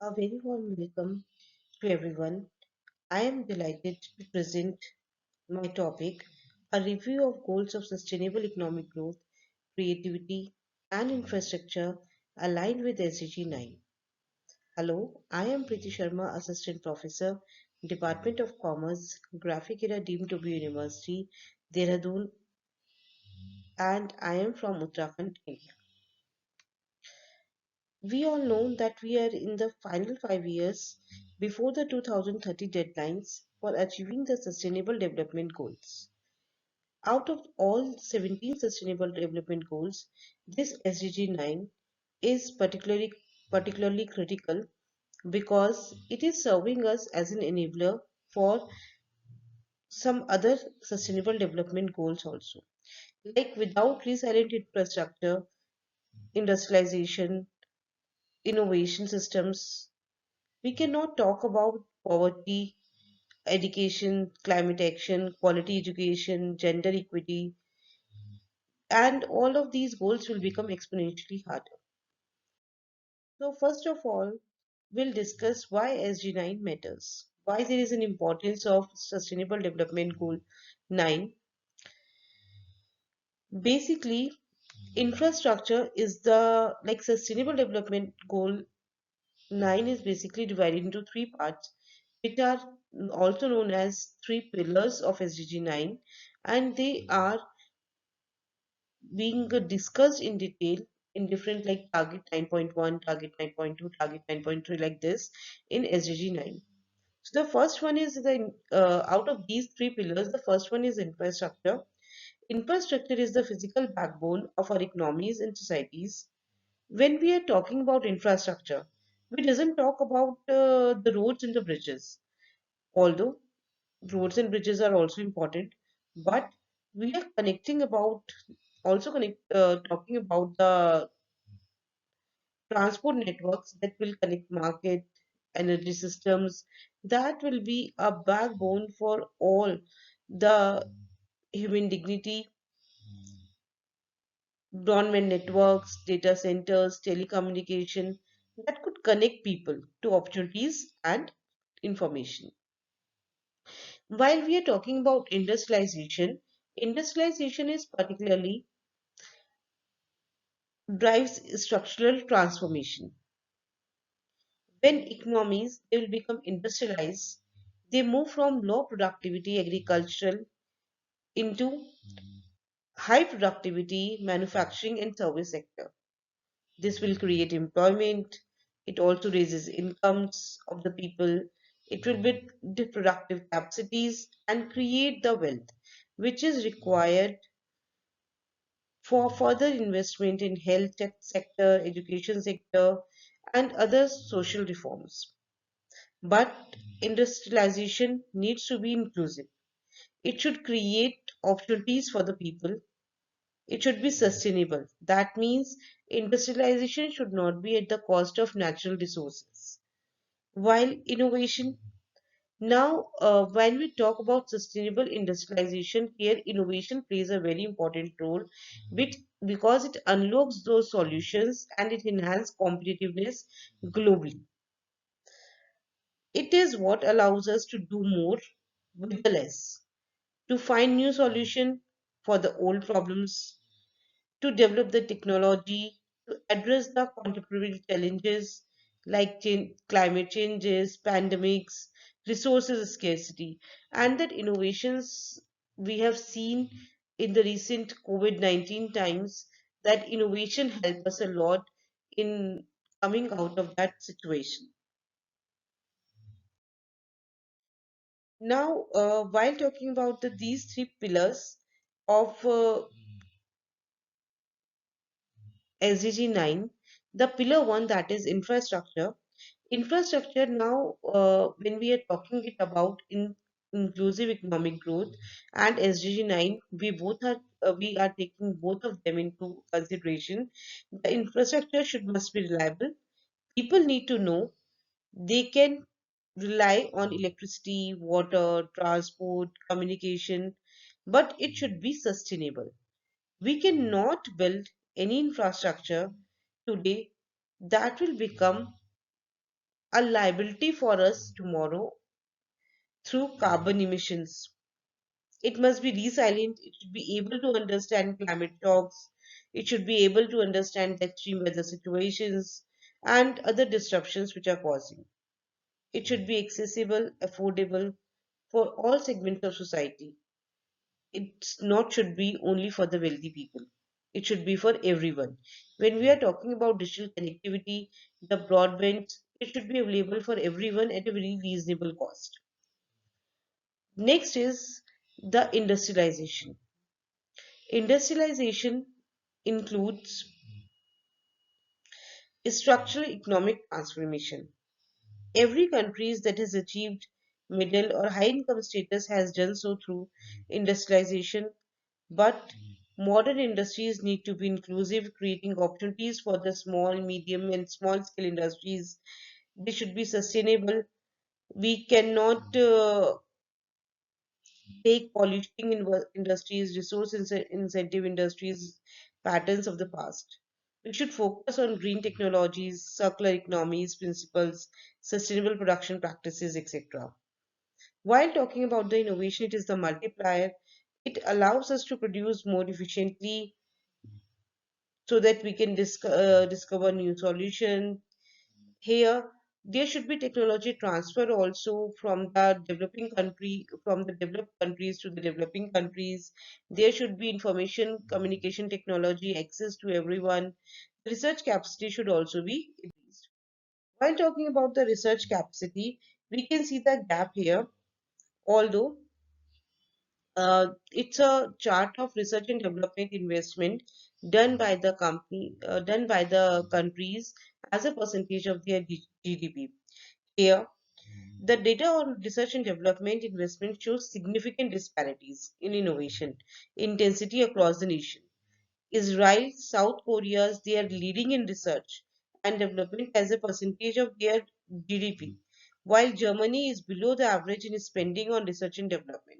A very warm welcome to everyone. I am delighted to present my topic, a review of goals of sustainable economic growth, creativity, and infrastructure aligned with SDG 9. Hello, I am Priti Sharma, Assistant Professor, Department of Commerce, Graphic Era deemed to be University, Dehradun, and I am from Uttarakhand, India. We all know that we are in the final 5 years before the 2030 deadlines for achieving the Sustainable Development Goals. Out of all 17 Sustainable Development Goals, this SDG 9 is particularly critical because it is serving us as an enabler for some other Sustainable Development Goals also. Like without resilient infrastructure, industrialization, innovation systems, we cannot talk about poverty, education, climate action, quality education, gender equity, and all of these goals will become exponentially harder. So, first of all, we'll discuss why SG9 matters, why there is an importance of Sustainable Development Goal 9. Basically, infrastructure is the like Sustainable Development Goal 9 is basically divided into three parts, which are also known as three pillars of SDG 9, and they are being discussed in detail in different like target 9.1, target 9.2, target 9.3, like this in SDG 9. So the first one is the out of these three pillars, the first one is infrastructure. Infrastructure is the physical backbone of our economies and societies. When we are talking about infrastructure, we doesn't talk about the roads and the bridges, although roads and bridges are also important, but we are connecting about also connect talking about the transport networks that will connect market, energy systems, that will be a backbone for all the human dignity, broadband networks, data centers, telecommunication, that could connect people to opportunities and information. While we are talking about industrialization, industrialization is particularly drives structural transformation. When economies they will become industrialized, they move from low productivity agricultural into high productivity manufacturing and service sector. This will create employment. It also raises incomes of the people. It will build the productive capacities and create the wealth which is required for further investment in health sector, education sector, and other social reforms. But industrialization needs to be inclusive. It should create opportunities for the people. It should be sustainable. That means industrialization should not be at the cost of natural resources. While innovation, now when we talk about sustainable industrialization, here innovation plays a very important role because it unlocks those solutions and it enhances competitiveness globally. It is what allows us to do more with the less, to find new solution for the old problems, to develop the technology, to address the contemporary challenges like climate changes, pandemics, resources scarcity, and that innovations we have seen in the recent COVID-19 times, that innovation helped us a lot in coming out of that situation. Now, while talking about these three pillars of SDG 9, the pillar one, that is infrastructure. Infrastructure now, when we are talking it about inclusive economic growth and SDG 9, we are taking both of them into consideration. The infrastructure should must be reliable. People need to know they can rely on electricity, water, transport, communication, but it should be sustainable. We cannot build any infrastructure today that will become a liability for us tomorrow through carbon emissions. It must be resilient, it should be able to understand climate shocks, it should be able to understand the extreme weather situations and other disruptions which are causing. It should be accessible, affordable for all segments of society. It's not should be only for the wealthy people. It should be for everyone. When we are talking about digital connectivity, the broadband, it should be available for everyone at a very reasonable cost. Next is the industrialization. Industrialization includes structural economic transformation. Every country that has achieved middle or high income status has done so through industrialization, but modern industries need to be inclusive, creating opportunities for the small, medium, and small scale industries. They should be sustainable. We cannot take polluting industries, incentive industries patterns of the past. We should focus on green technologies, circular economies, principles, sustainable production practices, etc. While talking about the innovation, it is the multiplier. It allows us to produce more efficiently so that we can discover new solutions. Here, there should be technology transfer also from the developed countries to the developing countries. There should be information communication technology access to everyone. Research capacity should also be increased. While talking about the research capacity, we can see the gap here. Although it's a chart of research and development investment done by the countries as a percentage of their GDP. Here, the data on research and development investment shows significant disparities in innovation intensity across the nation. Israel, South Korea, they are leading in research and development as a percentage of their GDP, while Germany is below the average in spending on research and development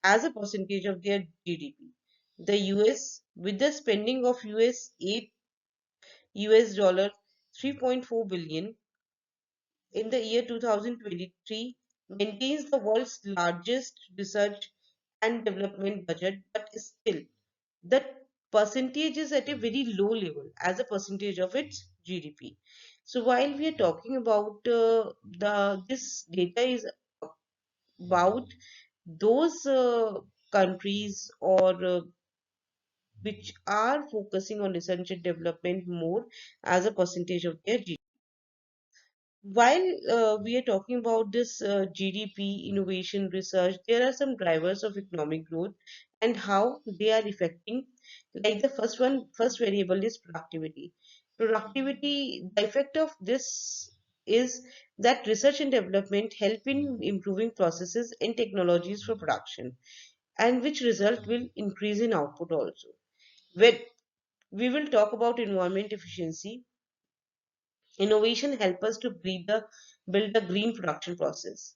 as a percentage of their GDP. The US, with the spending of US dollar 3.4 billion in the year 2023, maintains the world's largest research and development budget, but still the percentage is at a very low level as a percentage of its GDP. So while we are talking about the this data is about those countries or which are focusing on research and development more as a percentage of their GDP. While we are talking about this GDP, innovation, research, there are some drivers of economic growth and how they are affecting. Like the first variable is productivity. Productivity, the effect of this is that research and development help in improving processes and technologies for production, and which result will increase in output also. When we will talk about environment efficiency, innovation help us to build the green production process,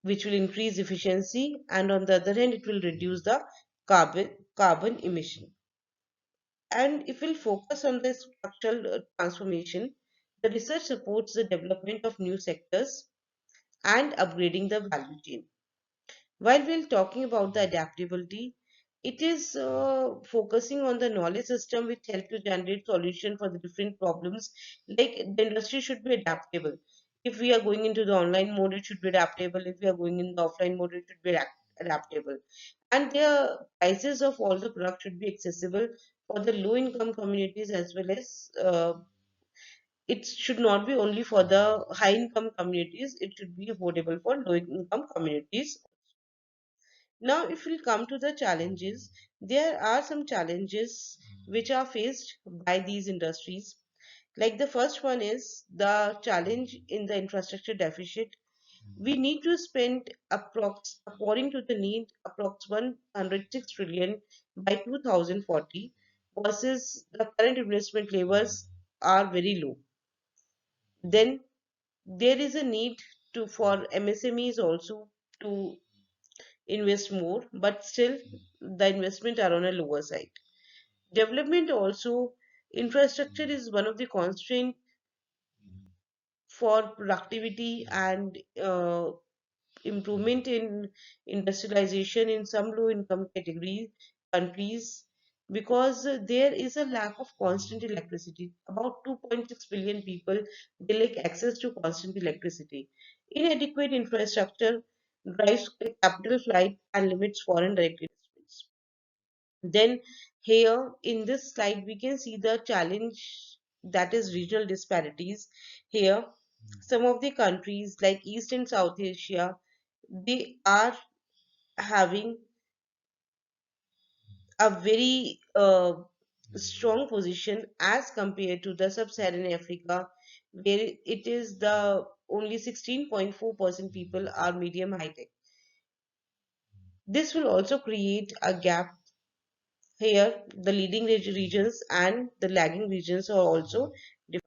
which will increase efficiency, and on the other hand, it will reduce the carbon emission. And if we'll focus on the structural transformation, the research supports the development of new sectors and upgrading the value chain. While we're talking about the adaptability, it is focusing on the knowledge system which help to generate solution for the different problems. Like the industry should be adaptable. If we are going into the online mode, it should be adaptable. If we are going in the offline mode, it should be adaptable. And the prices of all the products should be accessible for the low income communities as well as it should not be only for the high income communities, it should be affordable for low income communities. Now, if we come to the challenges, there are some challenges which are faced by these industries. Like the first one is the challenge in the infrastructure deficit. We need to spend according to the need, approx 106 trillion by 2040 versus the current investment levels are very low. Then there is a need to for MSMEs also to invest more, but still the investment are on a lower side. Development also, infrastructure is one of the constraint for productivity and improvement in industrialization in some low income category countries, because there is a lack of constant electricity. About 2.6 billion people, they lack access to constant electricity. Inadequate infrastructure drives capital flight and limits foreign direct investments. Then here in this slide we can see the challenge, that is regional disparities. Here some of the countries like East and South Asia, they are having a very strong position as compared to the sub-Saharan Africa, where it is the only 16.4% people are medium high tech. This will also create a gap. Here the leading regions and the lagging regions are also defined.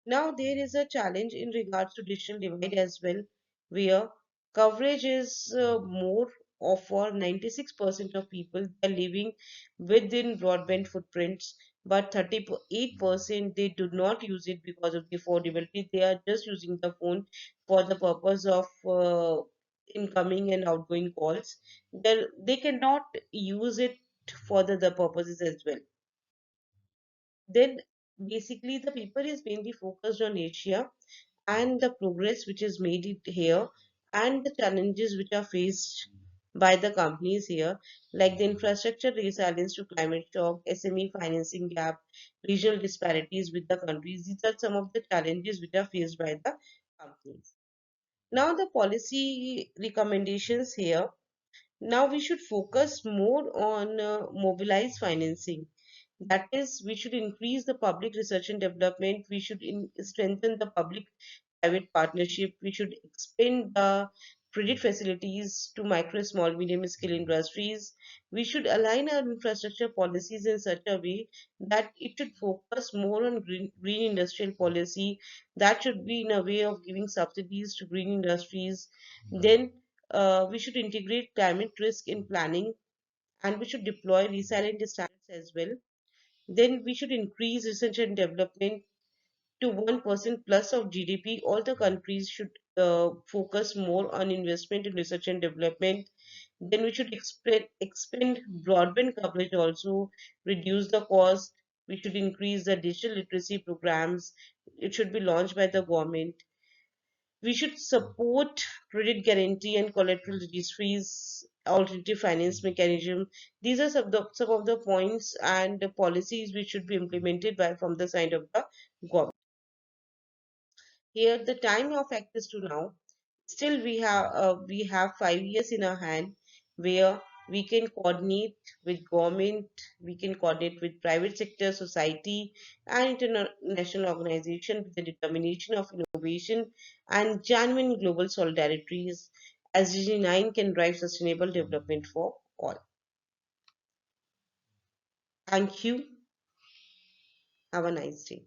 Now, there is a challenge in regards to digital divide as well, where coverage is more of for 96% of people are living within broadband footprints, but 38% they do not use it because of the affordability. They are just using the phone for the purpose of incoming and outgoing calls. They cannot use it for the purposes as well. Then basically the paper is mainly focused on Asia and the progress which is made it here and the challenges which are faced by the companies here, like the infrastructure resilience to climate shock, SME financing gap, regional disparities with the countries. These are some of the challenges which are faced by the companies. Now the policy recommendations here. Now we should focus more on mobilized financing. That is, we should increase the public research and development. We should strengthen the public private partnership. We should expand the credit facilities to micro, small, medium scale industries. We should align our infrastructure policies in such a way that it should focus more on green industrial policy. That should be in a way of giving subsidies to green industries. Then we should integrate climate risk in planning, and we should deploy resilient standards as well. Then we should increase research and development to 1% plus of GDP. All the countries should focus more on investment in research and development. Then we should expand broadband coverage also, reduce the cost. We should increase the digital literacy programs. It should be launched by the government. We should support credit guarantee and collateral registries, alternative finance mechanism. These are some of the points and the policies which should be implemented by from the side of the government. Here, the time of access to now, still we have 5 years in our hand, where we can coordinate with government, we can coordinate with private sector, society, and international organization with the determination of innovation and genuine global solidarities, as DG9 can drive sustainable development for all. Thank you. Have a nice day.